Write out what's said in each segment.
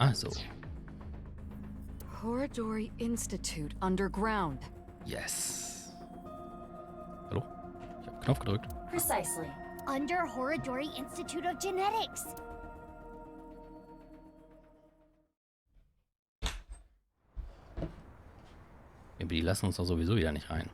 Also. Horadori Institute underground. Yes. Hallo? Ich habe Knopf gedrückt. Precisely. Under Horadori Institute of Genetics. Aber die lassen uns doch sowieso wieder nicht rein.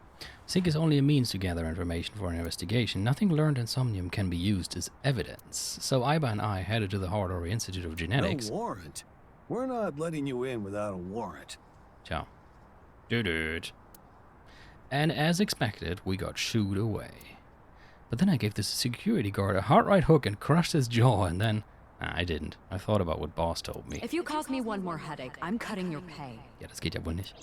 Sync is only a means to gather information for an investigation. Nothing learned in Somnium can be used as evidence. So Iba and I headed to the Horadori Institute of Genetics. No warrant? We're not letting you in without a warrant. Tja. Dude. And as expected, we got shooed away. But then I gave this security guard a hard right hook and crushed his jaw, and then... Nah, I didn't. I thought about what Boss told me. If you cause me one more headache, I'm cutting your pay. Ja, das geht ja wohl nicht.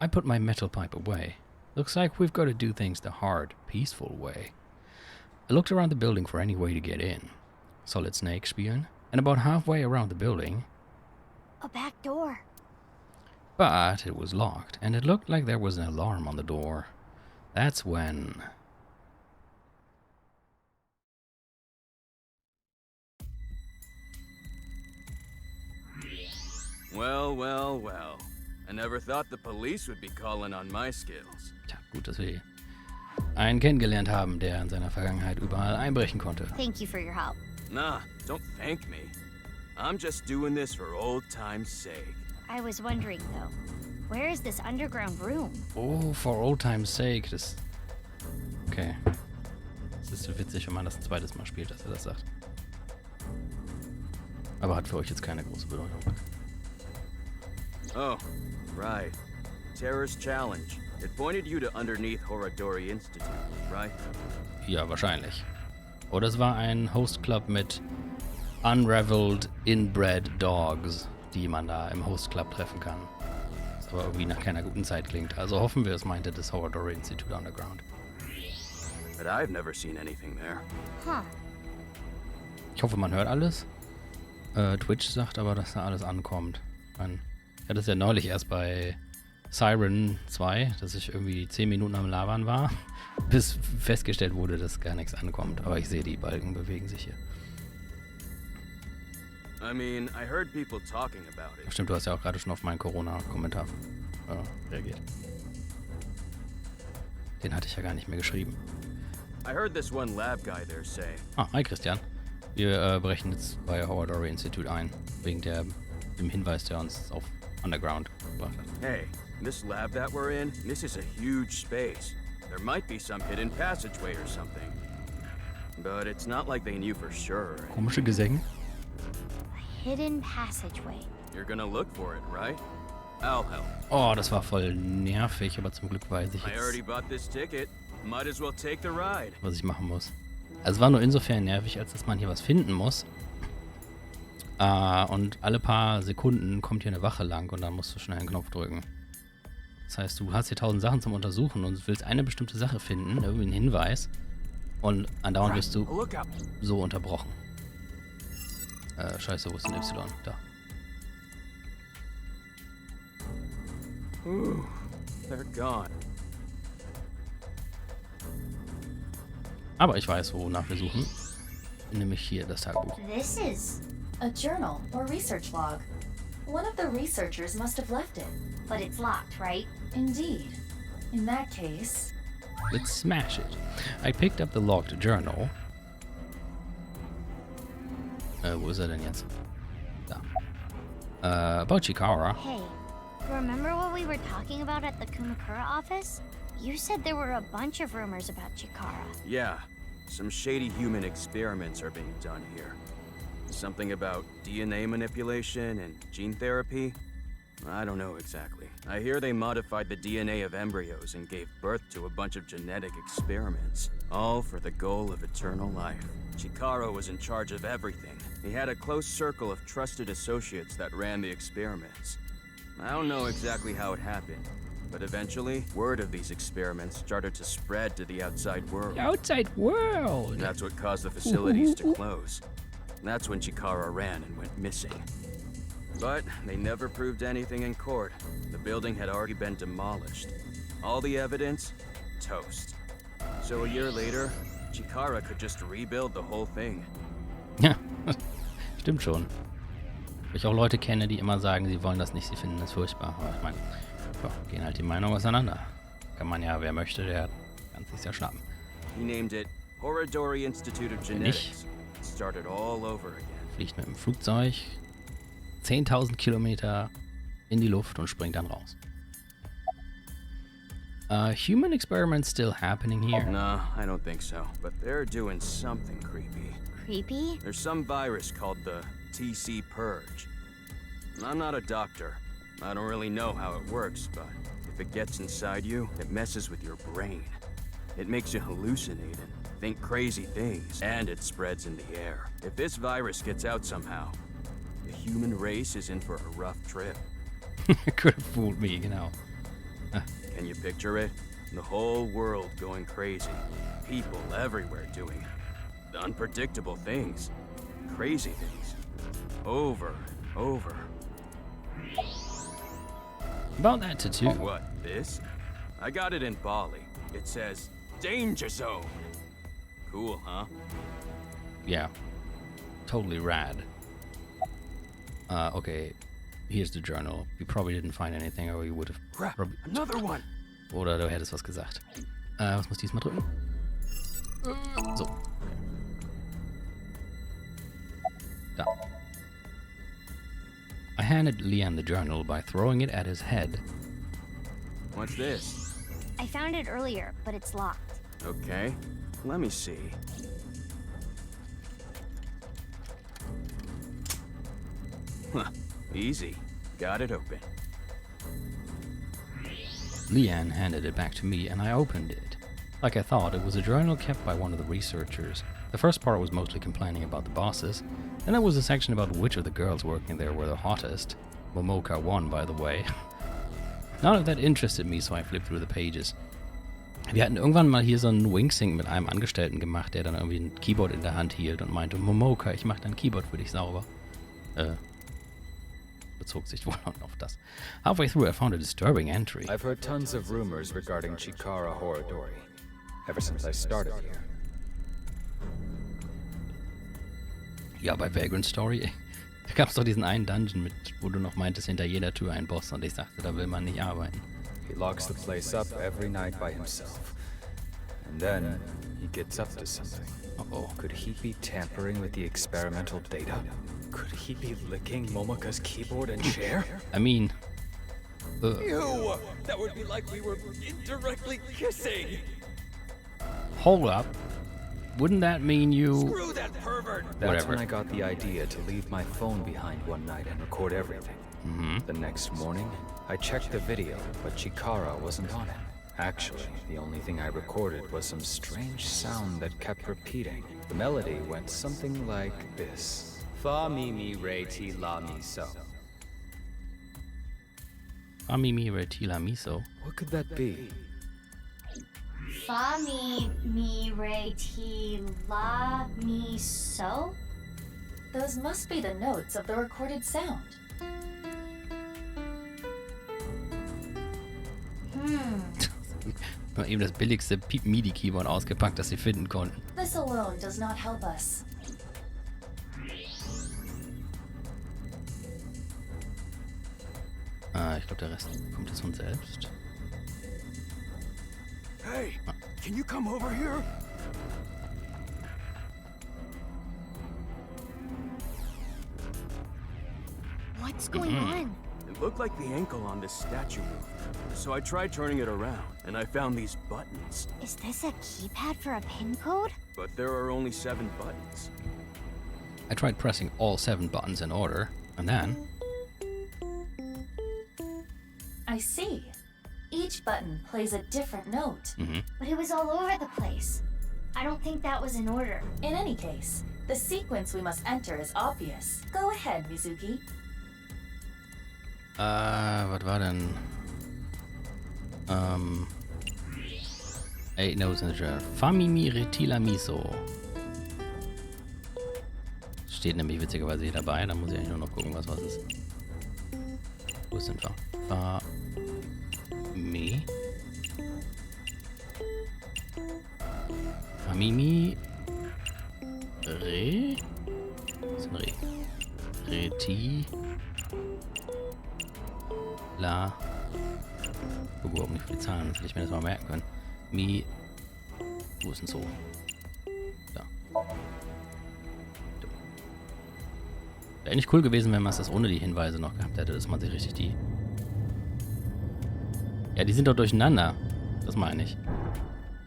I put my metal pipe away. Looks like we've got to do things the hard, peaceful way. I looked around the building for any way to get in. Solid Snake spielen. And about halfway around the building... A back door. But it was locked, and it looked like there was an alarm on the door. That's when... Well, well, well. I never thought the police would be calling on my skills. Tja, gut, dass wir einen kennengelernt haben, der in seiner Vergangenheit überall einbrechen konnte. Thank you for your help. Nah, don't thank me. I'm just doing this for old time's sake. I was wondering, though, where is this underground room? Oh, for old time's sake. Das... Okay. Es ist witzig, wenn man das ein zweites Mal spielt, dass er das sagt. Aber hat für euch jetzt keine große Bedeutung. Oh, right. Terror's Challenge. It pointed you to underneath Horadori Institute, right? Ja, wahrscheinlich. Oder es war ein Host Club mit unraveled inbred dogs, die man da im Host Club treffen kann. Was aber irgendwie nach keiner guten Zeit klingt. Also hoffen wir, es meinte das Horadori Institute Underground. But I've never seen anything there. Huh. Ich hoffe, man hört alles. Twitch sagt aber, dass da alles ankommt. Ich meine, ich hatte es ja neulich erst bei Siren 2, dass ich irgendwie 10 Minuten am Labern war, bis festgestellt wurde, dass gar nichts ankommt. Aber ich sehe, die Balken bewegen sich hier. I mean, I heard people talking about it. Stimmt, du hast ja auch gerade schon auf meinen Corona-Kommentar reagiert. Den hatte ich ja gar nicht mehr geschrieben. I heard this one lab guy there say. Ah, hi Christian. Wir brechen jetzt bei Horadori Institute ein, wegen dem Hinweis, der uns auf Underground gebracht hat. Hey, this lab that we're in, this is a huge space. There might be some hidden passageway or something. But it's not like they knew for sure. Komische Gesänge. A hidden passageway. You're gonna look for it, right? I'll help. Oh, das war voll nervig, aber zum Glück weiß ich I already jetzt, bought this ticket. Might as well take the ride. was ich machen muss. Also es war nur insofern nervig, als dass man hier was finden muss. Und alle paar Sekunden kommt hier eine Wache lang und dann musst du schnell einen Knopf drücken. Das heißt, du hast hier 1000 Sachen zum Untersuchen und willst eine bestimmte Sache finden, irgendwie einen Hinweis. Und andauernd wirst du Look up. so unterbrochen. Scheiße, wo ist ein Y? Da. Ooh, they're gone. Aber ich weiß, wonach wir suchen. Nämlich hier das Tagebuch. This is a journal or research log. One of the researchers must have left it. But it's locked, right? Indeed. In that case... Let's smash it. I picked up the locked journal. Wo ist er denn jetzt? Da. About Chikara. Hey, remember what we were talking about at the Kumakura office? You said there were a bunch of rumors about Chikara. Yeah, some shady human experiments are being done here. Something about DNA manipulation and gene therapy? I don't know exactly. I hear they modified the DNA of embryos and gave birth to a bunch of genetic experiments, all for the goal of eternal life. Chikara was in charge of everything. He had a close circle of trusted associates that ran the experiments. I don't know exactly how it happened, but eventually, word of these experiments started to spread to the outside world. The outside world! And that's what caused the facilities to close. That's when Chikara ran and went missing. But they never proved anything in court. The building had already been demolished. All the evidence, toast. So a year later, Chikara could just rebuild the whole thing. Ja, stimmt schon. ich auch Leute kenne, die immer sagen, sie wollen das nicht, sie finden das furchtbar. Aber ich meine, ja, gehen halt die Meinungen auseinander. Kann man ja, wer möchte, der kann sich's ja schnappen. He named it Horadori Institute of Genetics. Started all over again. Fliegt mit dem Flugzeug 10.000 Kilometer in die Luft und springt dann raus. Human experiments still happening here? No, I don't think so. But they're doing something creepy. Creepy? There's some virus called the TC Purge. I'm not a doctor. I don't really know how it works, but if it gets inside you, it messes with your brain. It makes you hallucinate and think crazy things, and it spreads in the air. If this virus gets out somehow, the human race is in for a rough trip. Could have fooled me, genau. Can you picture it? The whole world going crazy. People everywhere doing unpredictable things. Crazy things. Over and over. About that tattoo. What, this? I got it in Bali. It says, Danger Zone. Cool, huh? Yeah. Totally rad. Okay. Here's the journal. You probably didn't find anything, or you would have. Crap, another one. Oder du hättest was gesagt. Was muss ich diesmal drücken? So. Da. I handed Leanne the journal by throwing it at his head. What's this? I found it earlier, but it's locked. Okay, let me see. Huh, easy. Got it open. Leanne handed it back to me and I opened it. Like I thought, it was a journal kept by one of the researchers. The first part was mostly complaining about the bosses. Then there was a section about which of the girls working there were the hottest. Momoka won, by the way. None of that interested me, so I flipped through the pages. Wir hatten irgendwann mal hier so einen Wingsync mit einem Angestellten gemacht, der dann irgendwie ein Keyboard in der Hand hielt und meinte, Momoka, ich mach dein Keyboard für dich sauber. Bezog sich wohl auf das. Halfway through I found a disturbing entry. I've heard tons of rumors regarding Chikara Horadori, ever since I started here. Ja, bei Vagrant Story, da gab es doch diesen einen Dungeon, mit, wo du noch meintest, hinter jeder Tür ein Boss und ich sagte, da will man nicht arbeiten. He locks the place up every night by himself. And then he gets up to something. Uh-oh. Could he be tampering with the experimental data? Could he be licking Momoka's keyboard and chair? I mean... Ew! That would be like we were indirectly kissing! Hold up. Wouldn't that mean you... Screw that pervert! That's Whatever. when I got the idea to leave my phone behind one night and record everything. The next morning, I checked the video, but Chikara wasn't on it. Actually, the only thing I recorded was some strange sound that kept repeating. The melody went something like this. Fa mi mi re ti la mi so. Amimi Retila Miso. What could that be? Fa mi re ti la mi so? Those must be the notes of the recorded sound. Mal eben das billigste MIDI-Keyboard ausgepackt, das sie finden konnten. This alone does not help us. Ich glaube, der Rest kommt jetzt von selbst. Hey, can you come over here? What's going on? It looked like the ankle on this statue moved. So I tried turning it around, and I found these buttons. Is this a keypad for a pin code? But there are only 7 buttons. I tried pressing all 7 buttons in order, and then... I see. Each button plays a different note. But it was all over the place. I don't think that was in order. In any case, the sequence we must enter is obvious. Go ahead, Mizuki. Was war denn? 8 notes in the journal. Famimi Retila Miso. Steht nämlich witzigerweise hier dabei, da muss ich eigentlich nur noch gucken, was ist. Wo ist denn Famimi Re? Was ist ein Re? Reti. La. Guck überhaupt nicht für die Zahlen, das hätte ich mir das mal merken können. Mi. Wo ist denn so? Da. Wäre eigentlich cool gewesen, wenn man das ohne die Hinweise noch gehabt hätte, dass man sich richtig die... Ja, die sind doch durcheinander. Das meine ich.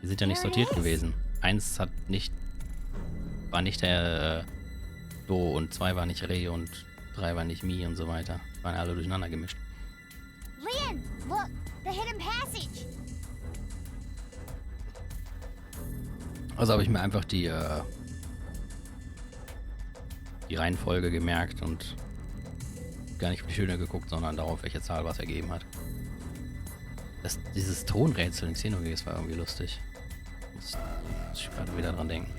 Die sind ja nicht sortiert gewesen. 1 hat nicht... War nicht der Do und 2 war nicht Re und 3 war nicht Mi und so weiter. Die waren alle durcheinander gemischt. Leon, look! The hidden passage! Also habe ich mir einfach die Reihenfolge gemerkt und gar nicht auf die Schöne geguckt, sondern darauf, welche Zahl was ergeben hat. Dieses Tonrätsel in Xenogears war irgendwie lustig. Muss ich gerade wieder dran denken.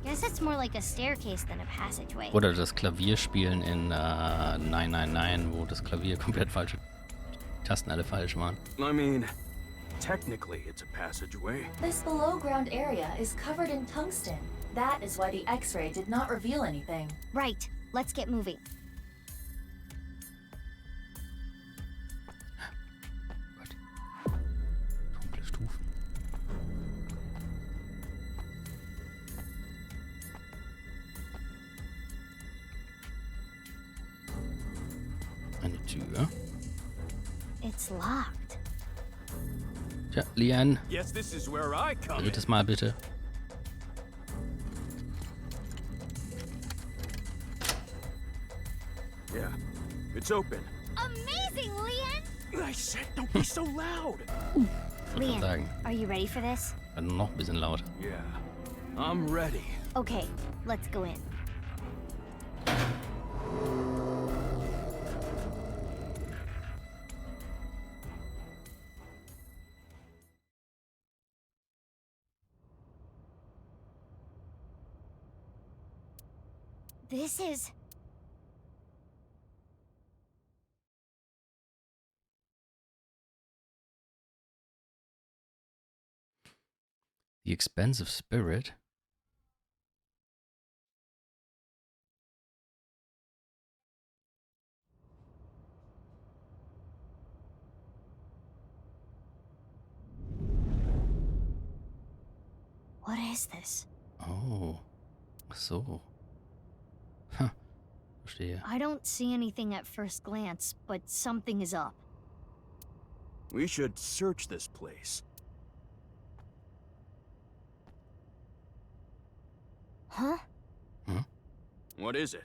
Guess it's more like a staircase than a passageway. Oder das Klavierspielen in 999, wo das Klavier komplett falsch, die Tasten alle falsch waren. I mean, technically it's a passageway. This below-ground area is covered in tungsten. That is why the X-ray did not reveal anything. Right. Let's get moving. Gott. Dunkle Stufen. Eine Tür. It's locked. Tja, Lian, Yes, this is where I come in. drittes Mal bitte. Yeah, it's open. Amazing, Leon! I said don't be so loud. Ich würde Leon, sagen, are you ready for this? also noch ein bisschen lauter. Yeah, I'm ready. Okay, let's go in. This is... The Expensive Spirit. What is this? Oh. Ach so. Ha. Verstehe. I don't see anything at first glance, but something is up. We should search this place. Huh? What is it?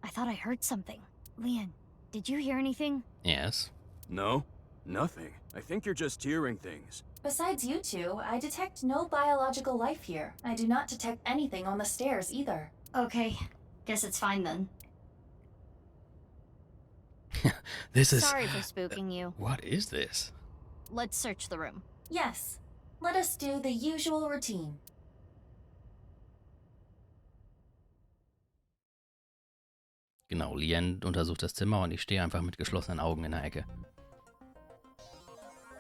I thought I heard something. Leon, did you hear anything? Yes. No, nothing. I think you're just hearing things. Besides you two, I detect no biological life here. I do not detect anything on the stairs either. Okay, guess it's fine then. This is... Sorry for spooking you. What is this? Let's search the room. Yes, let us do the usual routine. Genau, Lian untersucht das Zimmer und ich stehe einfach mit geschlossenen Augen in der Ecke.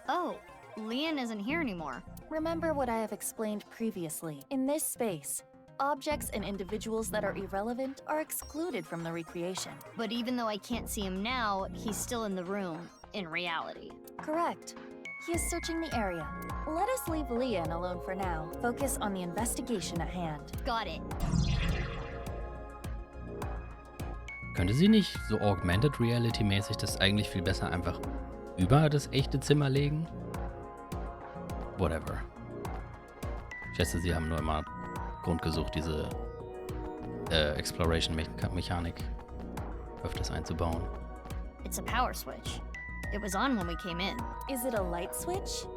Oh, Leon isn't here anymore. Remember what I have explained previously. In this space, objects and individuals that are irrelevant are excluded from the recreation. But even though I can't see him now, he's still in the room, in reality. Correct. He is searching the area. Let us leave Leon alone for now. Focus on the investigation at hand. Got it. Könnte sie nicht so Augmented Reality mäßig das eigentlich viel besser einfach über das echte Zimmer legen? Whatever. Ich schätze, sie haben nur immer Grund gesucht, diese Exploration-Mechanik öfters einzubauen. It's a power switch. It was on when we came in. Is it a light switch?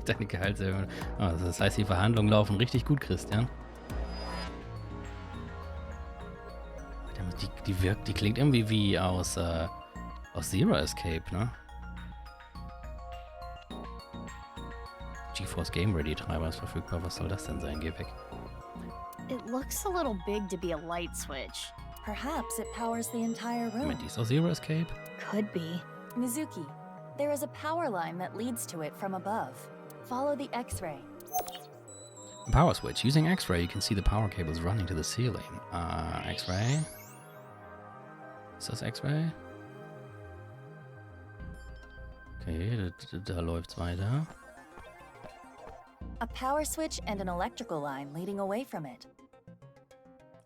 Deine Gehaltserhöhung. Oh, das heißt, die Verhandlungen laufen richtig gut, Christian. Die klingt irgendwie wie aus Zero Escape, ne? GeForce Game Ready Treiber ist verfügbar. Was soll das denn sein? Geh weg. It looks a little big to be a light switch. Perhaps it powers the entire room. Moment, die ist aus Zero Escape? Could be. Mizuki, there is a power line that leads to it from above. Follow the X-ray. A power switch. Using X-ray, you can see the power cables running to the ceiling. X-ray. Ist das X-ray? Okay, da läuft's weiter. A power switch and an electrical line leading away from it.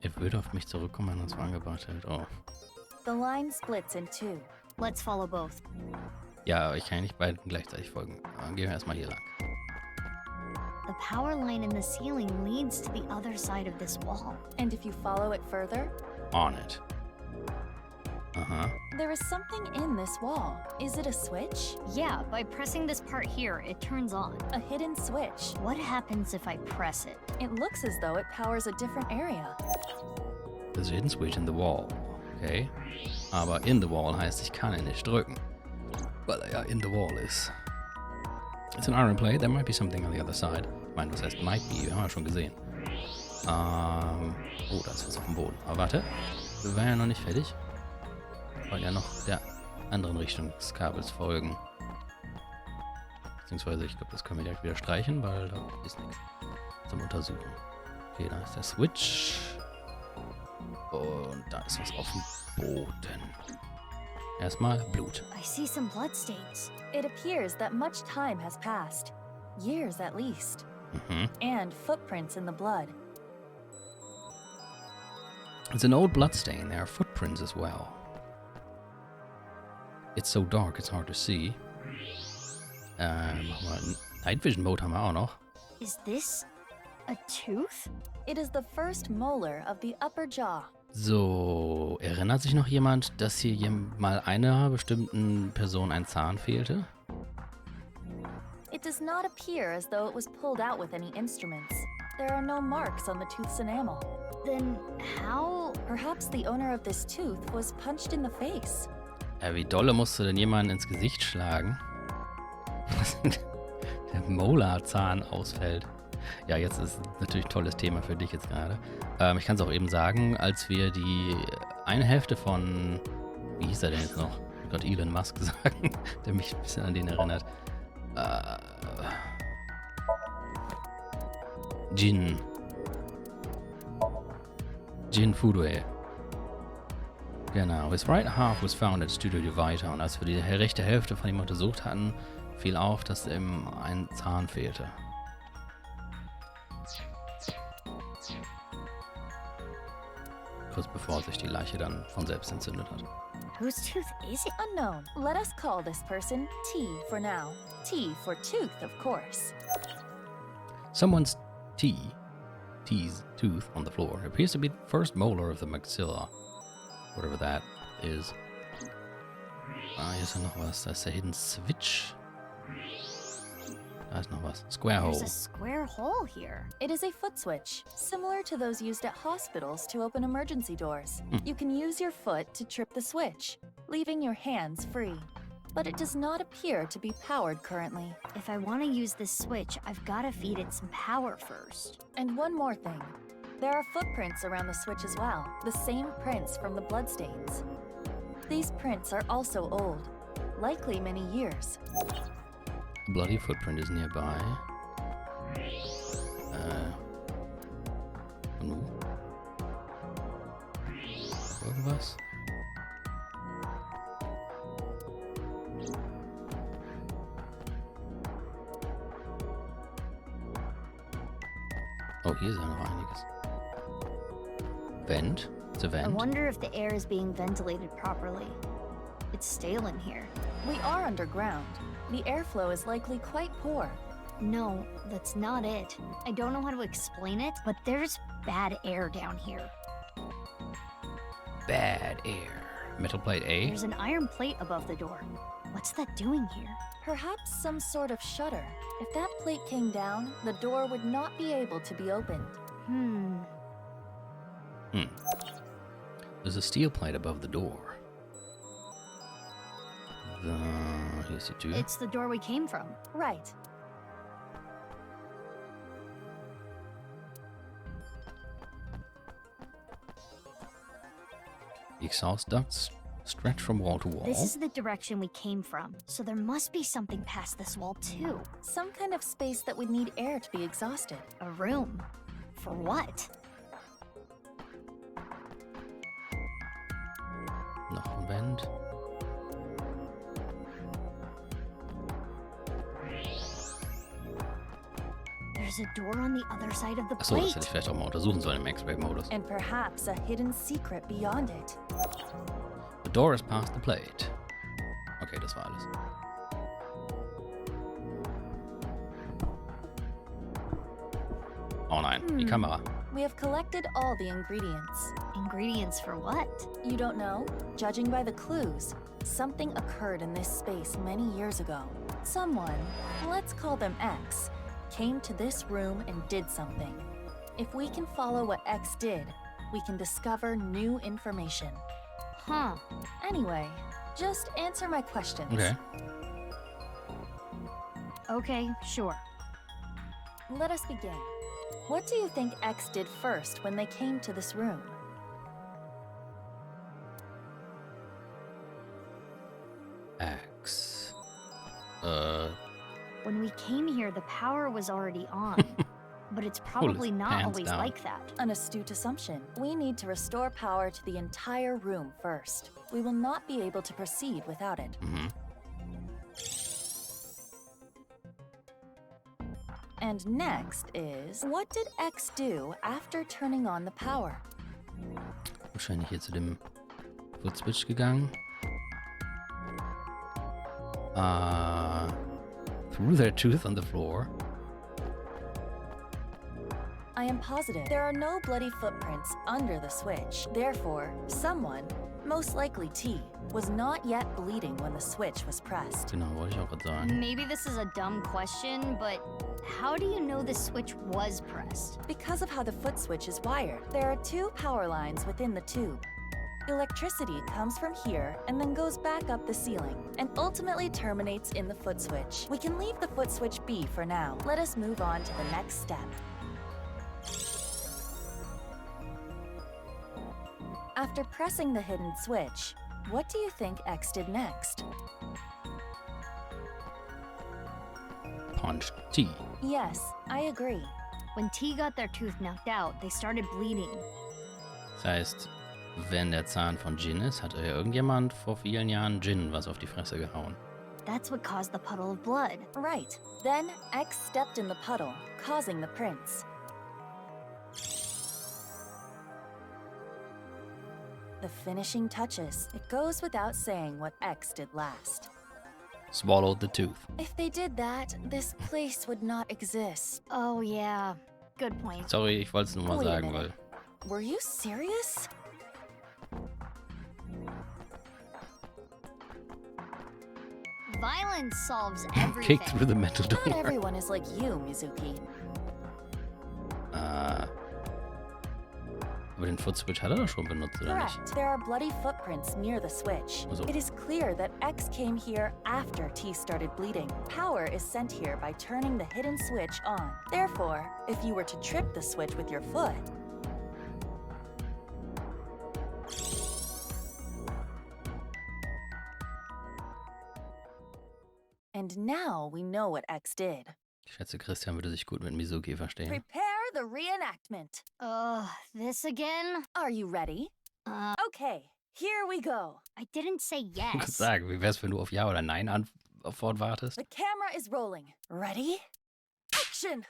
Er würde auf mich zurückkommen, wenn er uns angebracht hätte. Oh. The line splits in two. Let's follow both. Ja, ich kann ja nicht beiden gleichzeitig folgen. Dann gehen wir erstmal hier lang. The power line in the ceiling leads to the other side of this wall. And if you follow it further, On it. there is something in this wall. Is it a switch? Yeah, by pressing this part here, it turns on. A hidden switch. What happens if I press it? It looks as though it powers a different area. There's a hidden switch in the wall. Okay. Aber in the wall heißt, ich kann ihn nicht drücken. Weil er ja in the wall ist. It's an iron plate. There might be something on the other side. Ich meine, was heißt might be? Wir haben ja schon gesehen. Oh, da ist was auf dem Boden. Aber warte. Wir waren ja noch nicht fertig. Wir wollen ja noch der anderen Richtung des Kabels folgen. Beziehungsweise, ich glaube, das können wir direkt wieder streichen, weil da ist nichts zum Untersuchen. Okay, da ist der Switch. Und da ist was auf dem Boden. Erstmal Blut. I see some bloodstains. It appears that much time has passed. Years at least. Mhm. And footprints in the blood. It's an old bloodstain. There are footprints as well. It's so dark, it's hard to see. Night Vision Mode haben wir auch noch. Is this a tooth? It is the first molar of the upper jaw. So, erinnert sich noch jemand, dass hier mal einer bestimmten Person ein Zahn fehlte? It does not appear as though it was pulled out with any instruments. There are no marks on the tooth's enamel. Then how? Perhaps the owner of this tooth was punched in the face. Ja, wie dolle musste denn jemand ins Gesicht schlagen? Der Molarzahn ausfällt. Ja, jetzt ist natürlich ein tolles Thema für dich jetzt gerade. Ich kann es auch eben sagen, als wir die eine Hälfte von, wie hieß er denn jetzt noch? Ich wollte Elon Musk sagen, der mich ein bisschen an den erinnert. Jin Fudue. Genau. His right half was found at Studio Divide. Und als wir die rechte Hälfte von ihm untersucht hatten, fiel auf, dass ihm ein Zahn fehlte. Kurz bevor sich die Leiche dann von selbst entzündet hat. Whose tooth is it? Unknown. Let us call this person T for now. T for tooth, of course. Someone's T's tooth on the floor appears to be the first molar of the maxilla. Whatever that is. Hier ist ja noch was. Da ist der Hidden Switch. Da ist noch was. Square There's hole. a square hole here. It is a foot switch, similar to those used at hospitals to open emergency doors. You can use your foot to trip the switch, leaving your hands free. But it does not appear to be powered currently. If I want to use this switch, I've got to feed it some power first. And one more thing. There are footprints around the switch as well, the same prints from the bloodstains. These prints are also old, likely many years. A bloody footprint is nearby. Und wo? Irgendwas? Oh, hier ist ja noch einiges. Vent? It's a I vent. wonder if the air is being ventilated properly. It's stale in here. We are underground. The airflow is likely quite poor. No, that's not it. I don't know how to explain it, but there's bad air down here. Bad air. Metal plate A? There's an iron plate above the door. What's that doing here? Perhaps some sort of shutter. If that plate came down, the door would not be able to be opened. There's a steel plate above the door. Here's the Tür. It's the door we came from. Right. Exhaust ducts Stretch from wall to wall. This is the direction we came from, so there must be something past this wall too. Some kind of space that would need air to be exhausted. A room. For what? Noch ein Vent. There's a door on the other side of the Achso, das plate. hätte ich vielleicht auch mal untersuchen sollen im X-Ray-Modus. And perhaps a hidden secret beyond it. The door is past the plate. Okay, das war alles. Oh nein, die Kamera. We have collected all the ingredients. Ingredients for what? You don't know? Judging by the clues, something occurred in this space many years ago. Someone, let's call them X, came to this room and did something. If we can follow what X did, we can discover new information. Huh. Anyway, just answer my questions. Okay. Okay, sure. Let us begin. What do you think X did first when they came to this room? X. When we came here, the power was already on. But it's probably not hands always down. like that. An astute assumption. We need to restore power to the entire room first. We will not be able to proceed without it. And next is, what did X do after turning on the power? Wahrscheinlich hier zu dem Foot-Switch gegangen. Threw their tooth on the floor. I am positive there are no bloody footprints under the switch. Therefore, someone, most likely T, was not yet bleeding when the switch was pressed. Genau, wollte ich auch gerade sagen. Maybe this is a dumb question, but how do you know the switch was pressed? Because of how the foot switch is wired, there are two power lines within the tube. Electricity comes from here and then goes back up the ceiling and ultimately terminates in the foot switch. We can leave the foot switch be for now. Let us move on to the next step. After pressing the hidden switch, what do you think X did next? Punched T. Yes, I agree. When T got their tooth knocked out, they started bleeding. Das heißt, wenn der Zahn von Jin ist, hat irgendjemand vor vielen Jahren Jin was auf die Fresse gehauen. That's what caused the puddle of blood. Right. Then X stepped in the puddle, causing the prints. The finishing touches. It goes without saying what X did last. Swallowed the tooth. If they did that, this place would not exist. Oh yeah, good point. Sorry, ich wollte es nur mal Wait a sagen, weil... minute. Were you serious? Violence solves everything. Kick through the metal door. Not everyone is like you, Mizuki. Aber den Foot-Switch hat er doch schon benutzt, oder nicht? Correct. There are bloody footprints near the switch. Also. It is clear that X came here after T started bleeding. Power is sent here by turning the hidden switch on. Therefore, if you were to trip the switch with your foot, and now we know what X did. Ich schätze, Christian würde sich gut mit Mizuki verstehen. Prepare the reenactment. This again? Are you ready? Okay, here we go. I didn't say Ich würde yes. sagen, wie wär's, wenn du auf Ja oder Nein Antwort wartest? The camera is rolling. Ready? Action!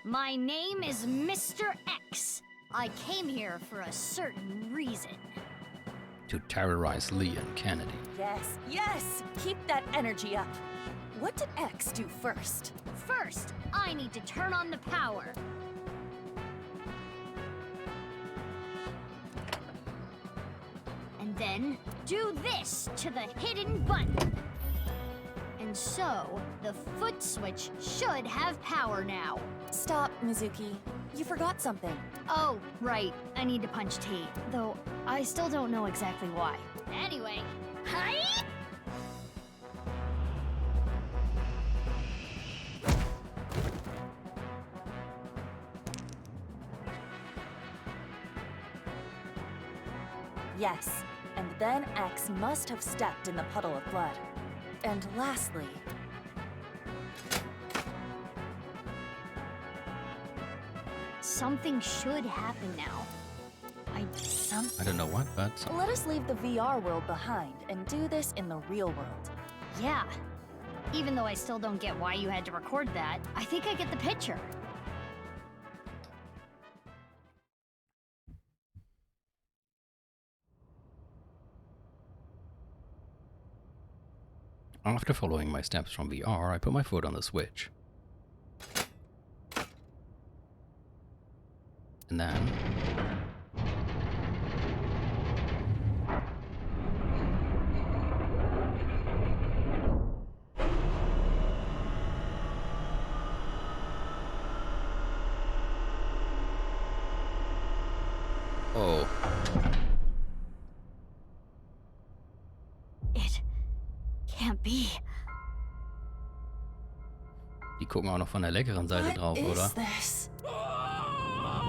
My name is Mr. X. I came here for a certain reason. To terrorize Lee and Kennedy. Yes, yes! Keep that energy up. What did X do first? First, I need to turn on the power. And then do this to the hidden button. And so, the foot switch should have power now. Stop, Mizuki. You forgot something. Oh, right. I need to punch T. Though, I still don't know exactly why. Anyway, hi! Yes, and then X must have stepped in the puddle of blood. And lastly... Something should happen now. I don't know what, but... Let us leave the VR world behind and do this in the real world. Yeah. Even though I still don't get why you had to record that, I think I get the picture. After following my steps from VR, I put my foot on the switch. And then... oh. It can't be. Die gucken auch noch von der leckeren Seite drauf, What oder? is this?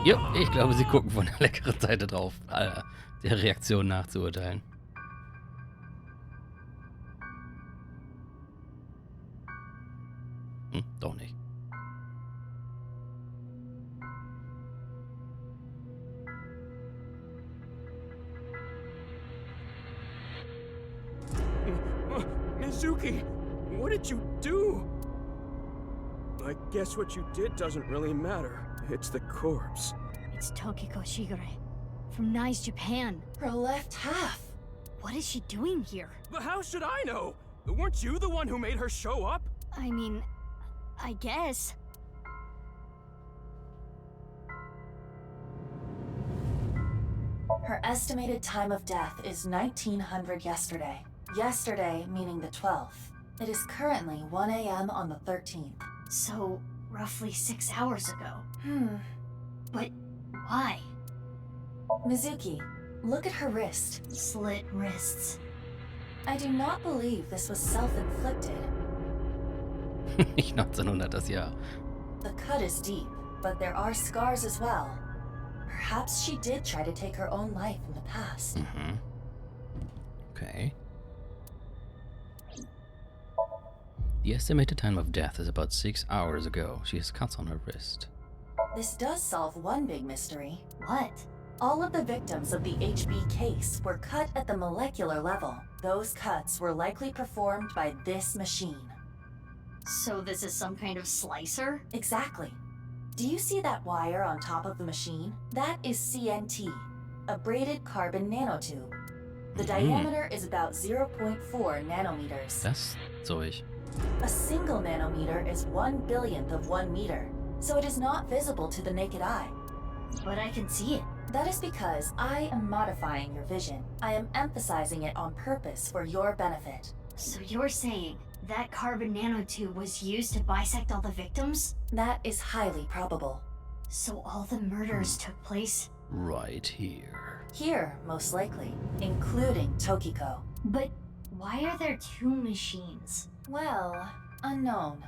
Ja, ich glaube, sie gucken von der leckeren Seite drauf, der Reaktion nachzuurteilen. Doch nicht. Mizuki, what did you do? I guess what you did doesn't really matter. It's the corpse. It's Tokiko Shigure from Nice, Japan. Her left half. What is she doing here? But how should I know? Weren't you the one who made her show up? I mean, I guess. Her estimated time of death is 1900 yesterday. Yesterday meaning the 12th. It is currently 1 a.m. on the 13th. So, roughly 6 hours ago. But why? Mizuki, look at her wrist. Slit wrists. I do not believe this was self-inflicted. Nicht 1900 das Jahr. The cut is deep, but there are scars as well. Perhaps she did try to take her own life in the past. Okay. The estimated time of death is about 6 hours ago. She has cuts on her wrist. This does solve one big mystery. What? All of the victims of the HB case were cut at the molecular level. Those cuts were likely performed by this machine. So this is some kind of slicer? Exactly. Do you see that wire on top of the machine? That is CNT, a braided carbon nanotube. The diameter is about 0.4 nanometers. Das Zeug. A single nanometer is 1/1000th of 1 meter, so it is not visible to the naked eye. But I can see it. That is because I am modifying your vision. I am emphasizing it on purpose for your benefit. So you're saying that carbon nanotube was used to bisect all the victims? That is highly probable. So all the murders took place? Right here. Here, most likely, including Tokiko. But why are there 2 machines? Well, unknown.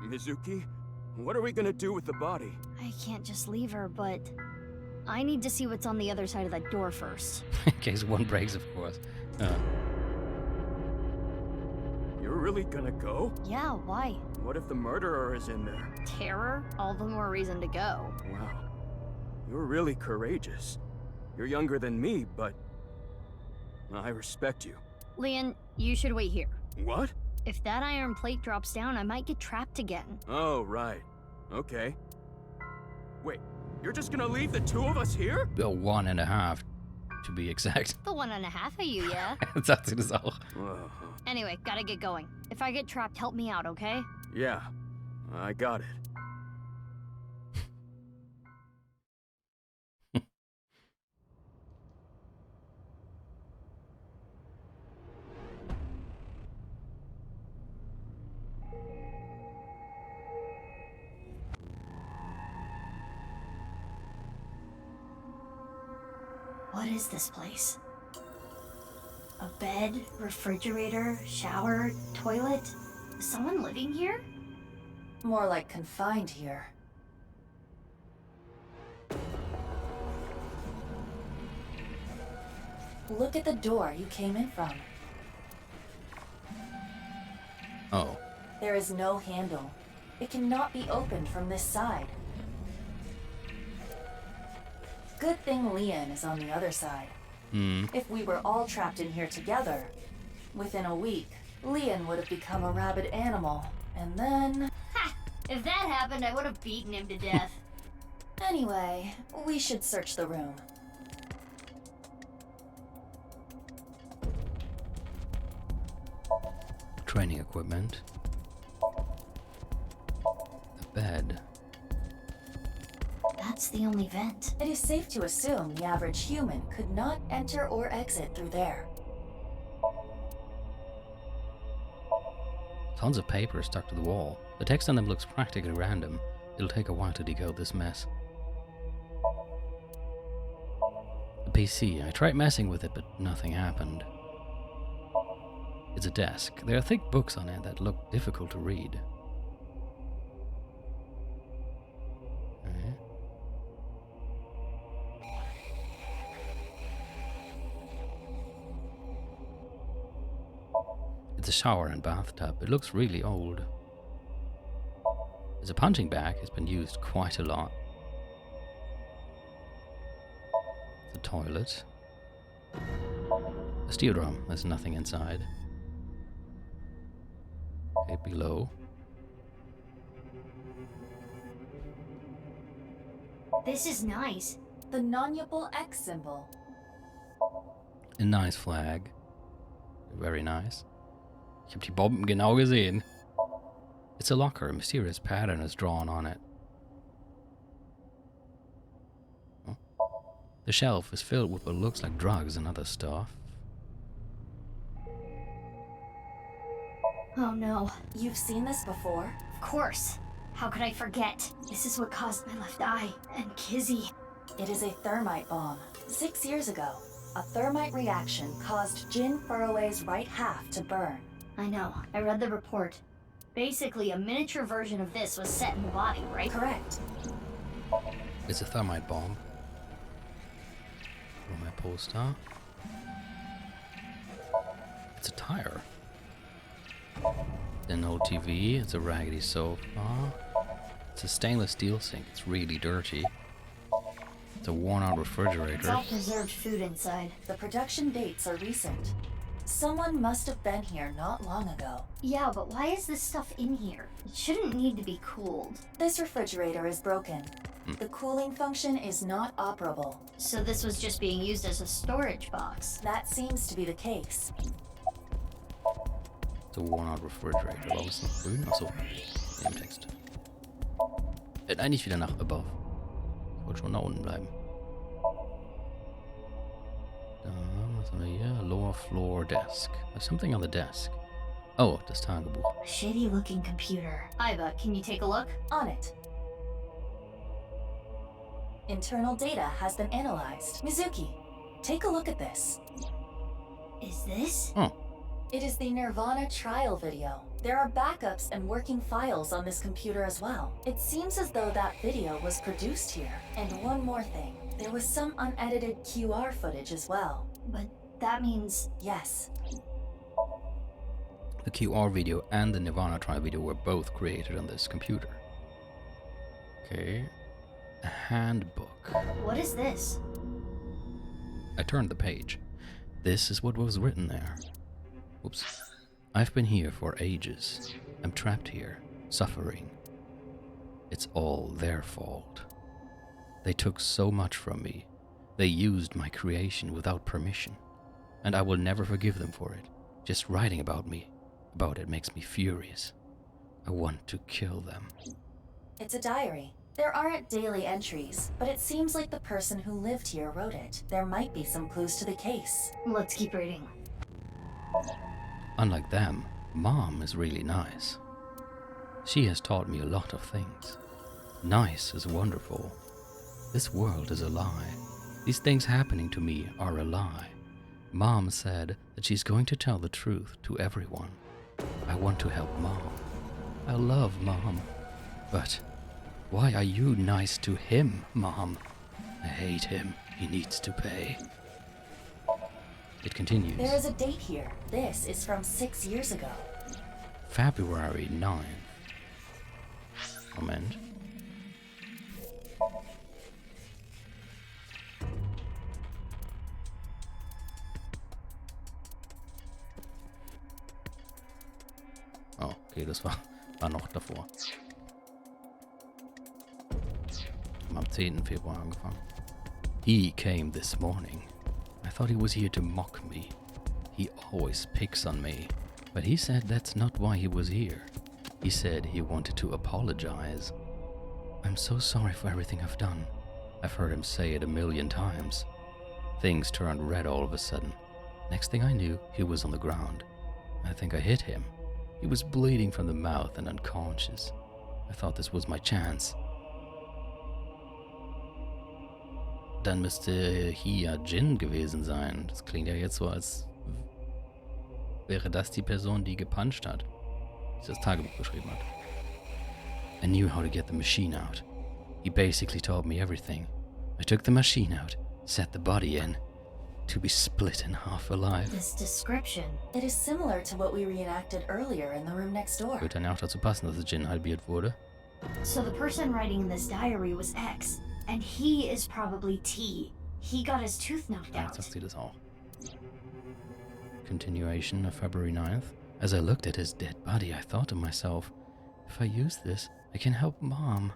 Mizuki, what are we gonna do with the body? I can't just leave her, but I need to see what's on the other side of that door first. In case one breaks, of course. You're really gonna go? Yeah, why? What if the murderer is in there? Terror? All the more reason to go. Wow. You're really courageous. You're younger than me, but I respect you. Leon, you should wait here. What? If that iron plate drops down, I might get trapped again. Oh, right. Okay. Wait, you're just gonna leave the 2 of us here? Well, 1.5, to be exact. The 1.5 of you, yeah? Sagt sie das auch. Anyway, gotta get going. If I get trapped, help me out, okay? Yeah, I got it. What is this place? A bed, refrigerator, shower, toilet? Is someone living here? More like confined here. Look at the door you came in from. Oh. There is no handle. It cannot be opened from this side. Good thing Leon is on the other side. If we were all trapped in here together, within a week, Leon would have become a rabid animal, and then... Ha! If that happened, I would have beaten him to death. Anyway, we should search the room. Training equipment. A bed. That's the only vent. It is safe to assume the average human could not enter or exit through there. Tons of paper stuck to the wall. The text on them looks practically random. It'll take a while to decode this mess. The PC. I tried messing with it, but nothing happened. It's a desk. There are thick books on it that look difficult to read. Okay. It's a shower and bathtub. It looks really old. There's a punching bag. It's been used quite a lot. The toilet. A steel drum. There's nothing inside. Okay, below. This is nice. The non-upal X symbol. A nice flag. Very nice. Ich habe die Bomben genau gesehen. It's a locker. A mysterious pattern is drawn on it. Oh. The shelf is filled with what looks like drugs and other stuff. Oh no. You've seen this before? Of course. How could I forget? This is what caused my left eye. And Kizzy. It is a thermite bomb. 6 years ago, a thermite reaction caused Jin Furroway's right half to burn. I know. I read the report. Basically, a miniature version of this was set in the body, right? Correct. It's a thermite bomb. On my poster. It's a tire. An old TV. It's a raggedy sofa. It's a stainless steel sink. It's really dirty. It's a worn-out It's refrigerator. all preserved food inside. The production dates are recent. Someone must have been here not long ago. Yeah, but why is this stuff in here? It shouldn't need to be cooled. This refrigerator is broken. The cooling function is not operable. So this was just being used as a storage box. That seems to be the case. It's a worn-out refrigerator. Warum ist noch grün? Achso, im Text. Nein, nicht wieder nach above. Ich wollte schon da unten bleiben. Was haben wir hier? Lower floor desk. There's something on the desk. Oh, das Tagebuch. A shitty looking computer. Iva, can you take a look? On it. Internal data has been analyzed. Mizuki, take a look at this. Is this? Oh, It is the nirvanA trial video. There are backups and working files on this computer as well. It seems as though that video was produced here. And one more thing. There was some unedited QR footage as well. But that means... Yes. the QR video and the nirvanA trial video were both created on this computer. Okay. A handbook. What is this? I turned the page. This is what was written there. Oops. I've been here for ages. I'm trapped here, suffering. It's all their fault. They took so much from me. They used my creation without permission. And I will never forgive them for it. Just writing about it makes me furious. I want to kill them. It's a diary. There aren't daily entries, but it seems like the person who lived here wrote it. There might be some clues to the case. Let's keep reading. Unlike them, Mom is really nice. She has taught me a lot of things. Nice is wonderful. This world is a lie. These things happening to me are a lie. Mom said that she's going to tell the truth to everyone. I want to help Mom. I love Mom. But why are you nice to him, Mom? I hate him. He needs to pay. It continues. There is a date here. This is from 6 years ago. February 9th. Moment. Oh, okay, das war noch davor. Am 10. Februar angefangen. He came this morning. I thought he was here to mock me. He always picks on me. But he said that's not why he was here. He said he wanted to apologize. I'm so sorry for everything I've done. I've heard him say it a million times. Things turned red all of a sudden. Next thing I knew, he was on the ground. I think I hit him. He was bleeding from the mouth and unconscious. I thought this was my chance. Dann müsste hier Jin gewesen sein. Das klingt ja jetzt so, als wäre das die Person, die gepuncht hat, die das Tagebuch geschrieben hat. I knew how to get the machine out. He basically told me everything. I took the machine out, set the body in, to be split in half alive. This description, it is similar to what we reenacted earlier in the room next door. Wird dann ja auch dazu passen, dass Jin halbiert wurde. So the person writing this diary was X, and he is probably T. He got his tooth knocked Ja, out. jetzt sagt sie das auch. Continuation of February 9th. As I looked at his dead body, I thought to myself, if I use this, I can help Mom.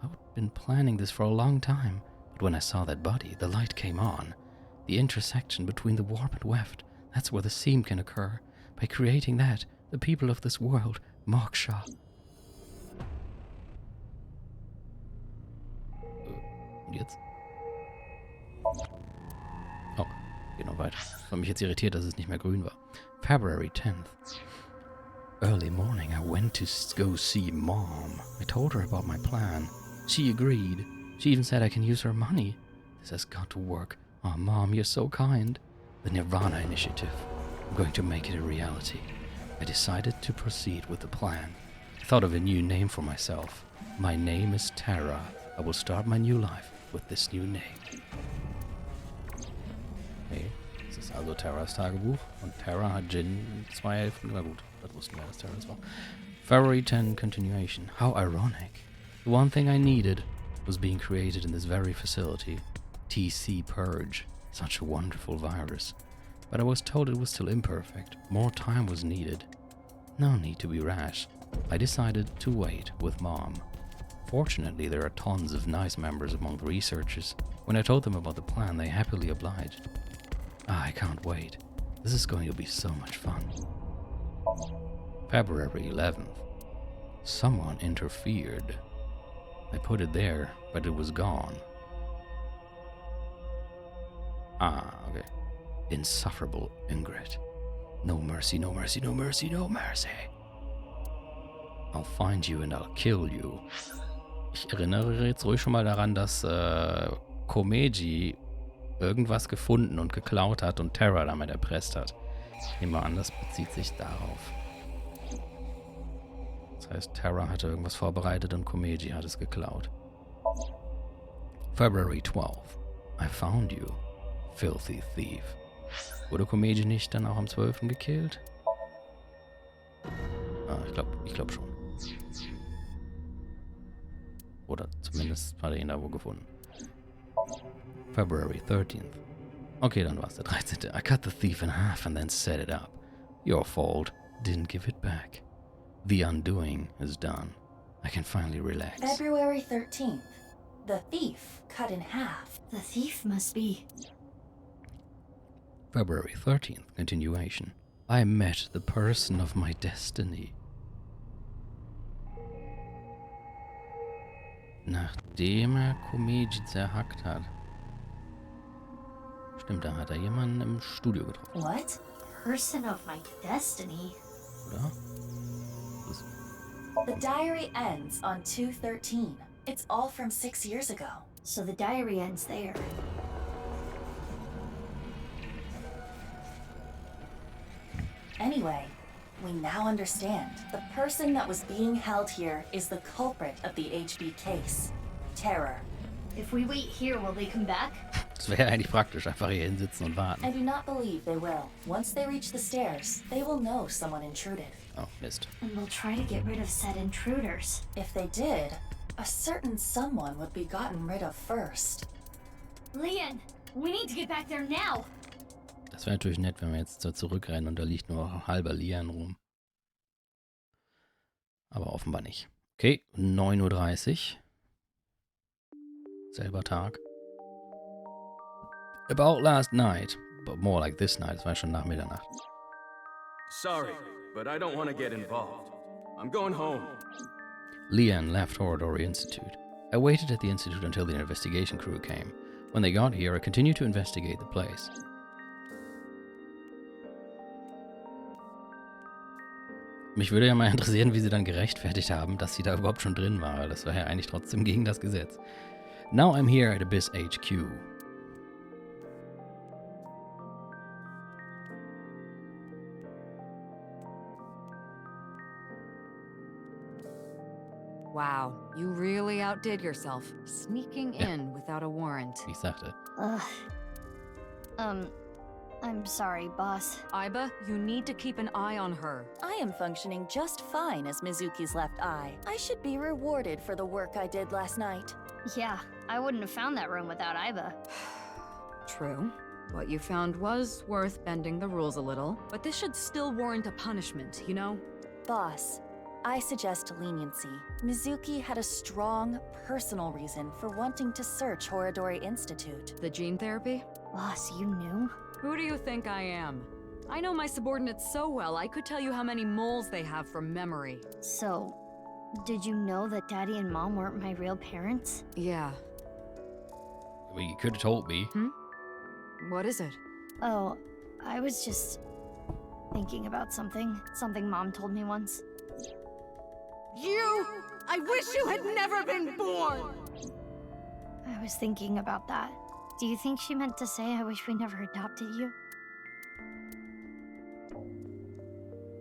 I've been planning this for a long time, but when I saw that body, the light came on. The intersection between the warp and weft, that's where the seam can occur. By creating that, the people of this world, Moksha. Und jetzt? Oh, geht noch weiter. Das hat mich jetzt irritiert, dass es nicht mehr grün war. February 10th. Early morning, I went to go see Mom. I told her about my plan. She agreed. She even said I can use her money. This has got to work. Oh, Mom, you're so kind. The nirvanA Initiative. I'm going to make it a reality. I decided to proceed with the plan. I thought of a new name for myself. My name is Terra. I will start my new life with this new name. Okay, das ist also Terras Tagebuch. Und Terra hat Jin 2 Helfen. Na gut, das wussten wir, dass Terra das war. February 10 continuation. How ironic. The one thing I needed was being created in this very facility. TC Purge. Such a wonderful virus. But I was told it was still imperfect. More time was needed. No need to be rash. I decided to wait with Mom. Fortunately, there are tons of nice members among the researchers. When I told them about the plan, they happily obliged. I can't wait. This is going to be so much fun. February 11th. Someone interfered. I put it there, but it was gone. Ah, okay. Insufferable Ingrid. No mercy, no mercy, no mercy, no mercy. I'll find you and I'll kill you. Ich erinnere jetzt ruhig schon mal daran, dass Komeiji irgendwas gefunden und geklaut hat und Terra damit erpresst hat. Ich nehme mal an, das bezieht sich darauf. Das heißt, Terra hatte irgendwas vorbereitet und Komeiji hat es geklaut. February 12th. I found you, filthy thief. Wurde Komeiji nicht dann auch am 12. gekillt? Ah, ich glaub schon. Oder zumindest hat er ihn da wo gefunden. February 13th. Okay, dann war's der 13. I cut the thief in half and then set it up. Your fault. Didn't give it back. The undoing is done. I can finally relax. February 13th. The thief cut in half. The thief must be... February 13th. Continuation. I met the person of my destiny. Nachdem er Komeiji zerhackt hat. Stimmt, da hat er jemanden im Studio getroffen. What? Person of my destiny? Oder? The diary ends on 2/13. It's all from 6 years ago. So the diary ends there. Anyway, we now understand. The person that was being held here is the culprit of the HB case. Terror. If we wait here, will they come back? Das wäre eigentlich praktisch, einfach hier hinsitzen und warten. I do not believe they will. Once they reach the stairs, they will know someone intruded. Oh, Mist. And we'll try to get rid of said intruders. If they did, a certain someone would be gotten rid of first. Leon, we need to get back there now. Das wäre natürlich nett, wenn wir jetzt so zurückrennen und da liegt nur ein halber Lian rum. Aber offenbar nicht. Okay, 9:30 Uhr. Selber Tag. About last night, but more like this night. Es war schon nach Mitternacht. Sorry, but I don't want to get involved. I'm going home. Leon left Horridor Institute. I waited at the Institute until the investigation crew came. When they got here, I continued to investigate the place. Mich würde ja mal interessieren, wie sie dann gerechtfertigt haben, dass sie da überhaupt schon drin war. Das war ja eigentlich trotzdem gegen das Gesetz. Now I'm here at Abyss HQ. Wow, you really outdid yourself, sneaking in without a warrant. Ich sagte. I'm sorry, boss. Aiba, you need to keep an eye on her. I am functioning just fine as Mizuki's left eye. I should be rewarded for the work I did last night. Yeah, I wouldn't have found that room without Aiba. True. What you found was worth bending the rules a little, but this should still warrant a punishment, you know? Boss, I suggest leniency. Mizuki had a strong, personal reason for wanting to search Horidori Institute. The gene therapy? Boss, you knew? Who do you think I am? I know my subordinates so well, I could tell you how many moles they have from memory. So, did you know that Daddy and Mom weren't my real parents? Yeah. Well, you could have told me. What is it? Oh, I was just thinking about something. Something Mom told me once. You! I wish you had never been born! I was thinking about that. Do you think she meant to say I wish we never adopted you?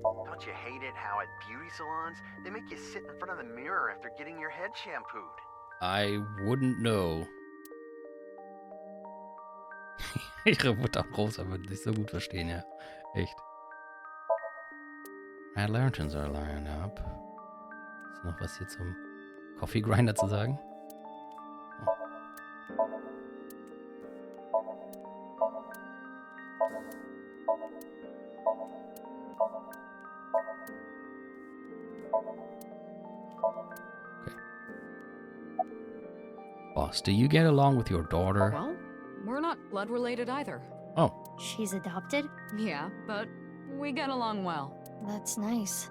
Don't you hate it how at beauty salons, they make you sit in front of the mirror after getting your head shampooed? I wouldn't know. Ihre Mutter Rosa würde sich so gut verstehen, ja. Echt. Red Lanterns are lined up. Ist noch was hier zum Coffee Grinder zu sagen? Okay. Boss, do you get along with your daughter? Well, we're not blood related either. Oh, She's adopted? Yeah, but we get along well. That's nice.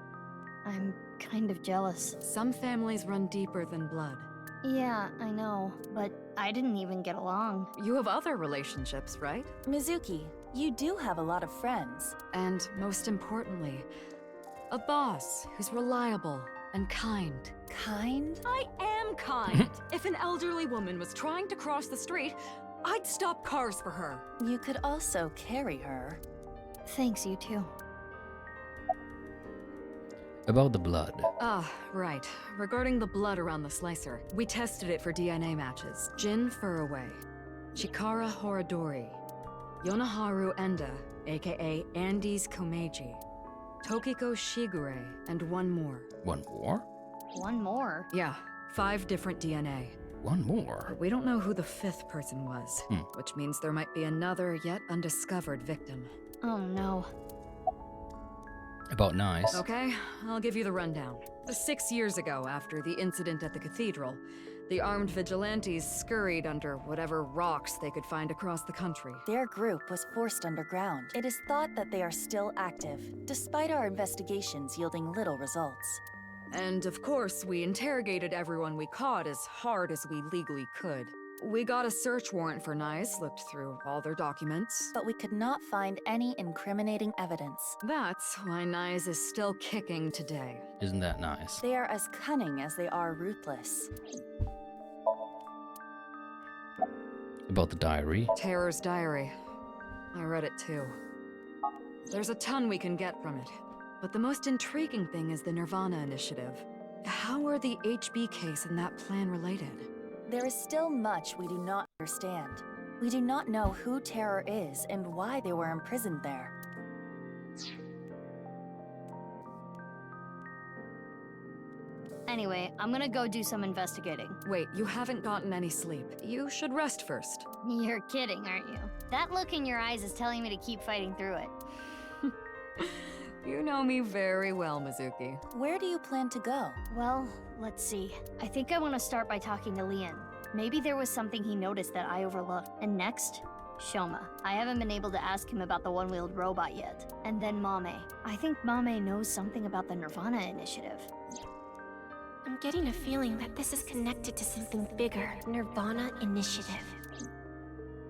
I'm kind of jealous. Some families run deeper than blood. Yeah, I know, but I didn't even get along. You have other relationships, right? Mizuki, you do have a lot of friends. And most importantly, a boss who's reliable and kind. Kind? I am kind. If an elderly woman was trying to cross the street, I'd stop cars for her. You could also carry her. Thanks, you too. about the blood. Ah, right. Regarding the blood around the slicer, we tested it for DNA matches. Jin Furraway, Chikara Horidori, Yonaharu Enda, aka Andes Komeiji, Tokiko Shigure, and one more. One more? One more? Yeah, 5 different DNA. One more? But we don't know who the 5th person was, which means there might be another yet undiscovered victim. Oh no. About nice. Okay, I'll give you the rundown. 6 years ago, after the incident at the cathedral, the armed vigilantes scurried under whatever rocks they could find across the country. Their group was forced underground. It is thought that they are still active, despite our investigations yielding little results. And of course, we interrogated everyone we caught as hard as we legally could. We got a search warrant for Nice, looked through all their documents. But we could not find any incriminating evidence. That's why Nice is still kicking today. Isn't that nice? They are as cunning as they are ruthless. About the diary. Terror's diary. I read it too. There's a ton we can get from it. But the most intriguing thing is the nirvanA initiative. How are the HB case and that plan related? There is still much we do not understand. We do not know who Terror is and why they were imprisoned there. Anyway, I'm gonna go do some investigating. Wait, you haven't gotten any sleep. You should rest first. You're kidding, aren't you? That look in your eyes is telling me to keep fighting through it. You know me very well, Mizuki. Where do you plan to go? Well, let's see. I think I want to start by talking to Leon. Maybe there was something he noticed that I overlooked. And next, Shoma. I haven't been able to ask him about the one-wheeled robot yet. And then Mame. I think Mame knows something about the nirvanA initiative. I'm getting a feeling that this is connected to something bigger. nirvanA initiative.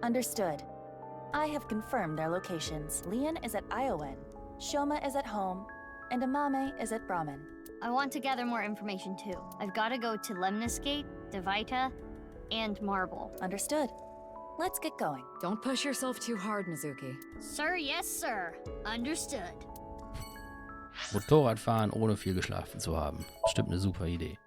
Understood. I have confirmed their locations. Leon is at Iowan, Shoma is at home, and Amame is at Brahmin. I want to gather more information too. I've got to go to Lemnis Gate, Devita, and Marble. Understood. Let's get going. Don't push yourself too hard, Mizuki. Sir, yes, sir. Understood. Motorradfahren, ohne viel geschlafen zu haben. Bestimmt eine super Idee.